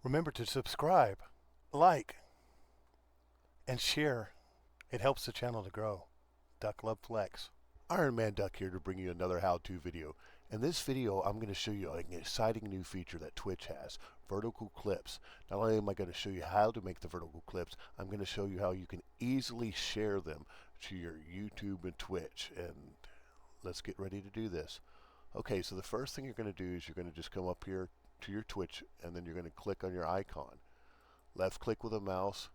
Remember to subscribe, like, and share. It helps the channel to grow. Duck Love Flex. Iron Man Duck here to bring you another how-to video. In this video, I'm going to show you an exciting new feature that Twitch has, vertical clips. Not only am I going to show you how to make the vertical clips, I'm going to show you how you can easily share them to your YouTube and Twitch. And let's get ready to do this. Okay, so the first thing you're going to do is you're going to just come up here to your Twitch, and then you're going to click on your icon. Left click with a mouse,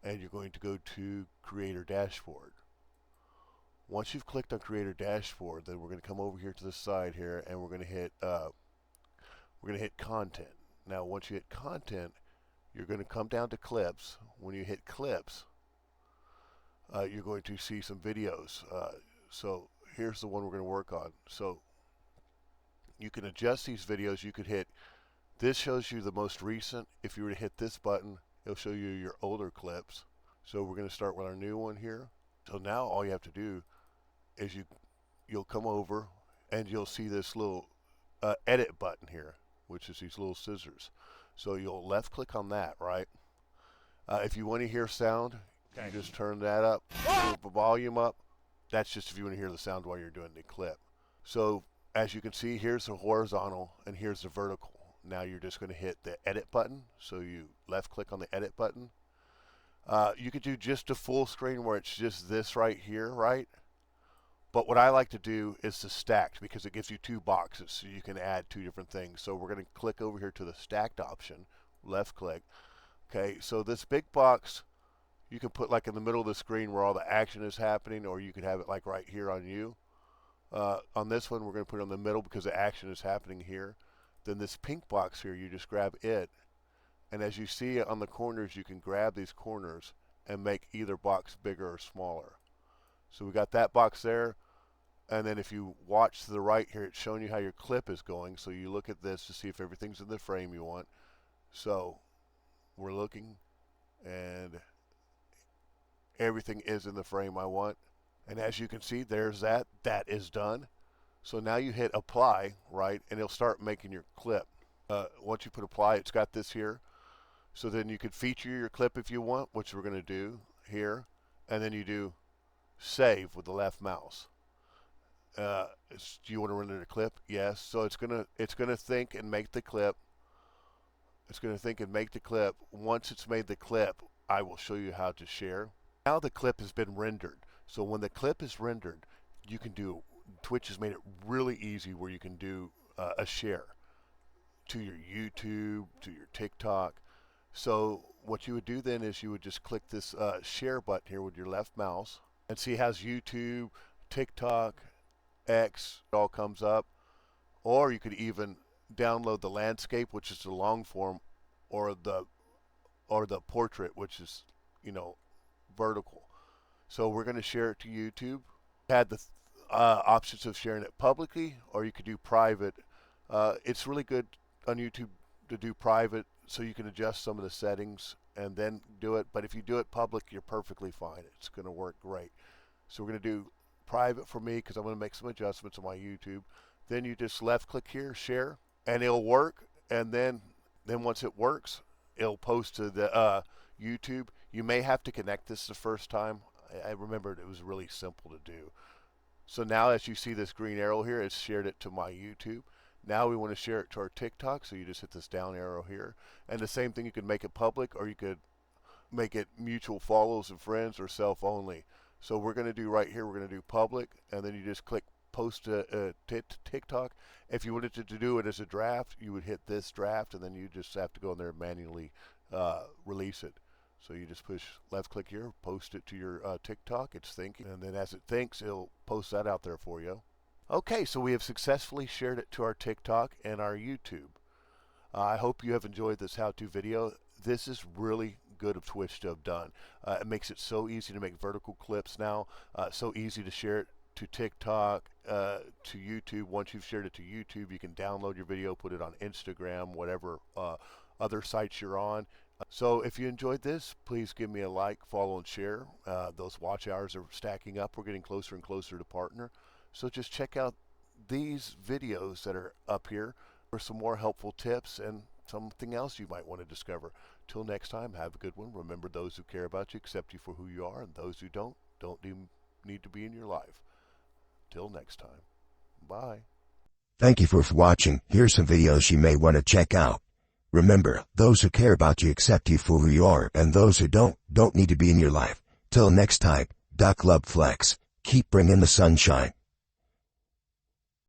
and you're going to go to Creator Dashboard. Once you've clicked on Creator Dashboard, then we're going to come over here to the side here, and we're going to hit Content. Now, once you hit Content, you're going to come down to Clips. When you hit Clips, you're going to see some videos. So here's the one we're going to work on. So you can adjust these videos. You could hit, this shows you the most recent. If you were to hit this button, it'll show you your older clips. So we're going to start with our new one here. So now all you have to do is you'll come over and you'll see this little edit button here, which is these little scissors. So you'll left click on that, right? If you want to hear sound, you just turn that up, the volume up. That's just if you want to hear the sound while you're doing the clip. So as you can see, here's the horizontal and here's the vertical. Now you're just going to hit the edit button. So you left click on the edit button. You could do just a full screen where it's just this right here, right? But what I like to do is the stacked, because it gives you two boxes, so you can add two different things. So we're going to click over here to the stacked option, left click. Okay, so this big box, you can put like in the middle of the screen where all the action is happening, or you could have it like right here on you. On this one, we're going to put it on the middle because the action is happening here. Then this pink box here, you just grab it. And as you see on the corners, you can grab these corners and make either box bigger or smaller. So we got that box there. And then if you watch to the right here, it's showing you how your clip is going. So you look at this to see if everything's in the frame you want. So we're looking, and everything is in the frame I want. And as you can see, there's that. That is done. So now you hit apply, right? And it'll start making your clip. Once you put apply, it's got this here. So then you could feature your clip if you want, which we're going to do here. And then you do save with the left mouse. Do you want to render the clip? Yes. So it's gonna think and make the clip. It's gonna think and make the clip. Once it's made the clip, I will show you how to share. Now the clip has been rendered. So when the clip is rendered, you can do. Twitch has made it really easy where you can do a share to your YouTube, to your TikTok. So what you would do then is you would just click this share button here with your left mouse, and see how YouTube, TikTok, X, it all comes up. Or you could even download the landscape, which is the long form, or the portrait, which is, vertical. So we're going to share it to YouTube. Had the options of sharing it publicly, or you could do private. It's really good on YouTube to do private, so you can adjust some of the settings and then do it. But if you do it public, you're perfectly fine. It's going to work great. So we're going to do private for me because I'm going to make some adjustments on my YouTube. Then you just left click here, share, and it'll work. And then once it works, it'll post to the YouTube. You may have to connect this the first time. I remembered it was really simple to do. So now as you see this green arrow here, it's shared it to my YouTube. Now we want to share it to our TikTok, so you just hit this down arrow here. And the same thing, you could make it public, or you could make it mutual follows and friends, or self only. So we're going to do right here, we're going to do public, and then you just click post to TikTok. If you wanted to do it as a draft, you would hit this draft, and then you just have to go in there and manually release it. So you just push left click here, post it to your TikTok. It's thinking, and then as it thinks, it'll post that out there for you. Okay, so we have successfully shared it to our TikTok and our YouTube. I hope you have enjoyed this how-to video. This is really good of Twitch to have done. It makes it so easy to make vertical clips now, so easy to share it to TikTok, to YouTube. Once you've shared it to YouTube, you can download your video, put it on Instagram, whatever other sites you're on. So if you enjoyed this, please give me a like, follow, and share. Those watch hours are stacking up. We're getting closer and closer to partner. So just check out these videos that are up here for some more helpful tips, and something else you might want to discover. Till next time, have a good one. Remember, those who care about you accept you for who you are, and those who don't need to be in your life. Till next time. Bye. Thank you for watching. Here's some videos you may want to check out. Remember, those who care about you accept you for who you are, and those who don't need to be in your life. Till next time, Duck Love Flex. Keep bringing the sunshine.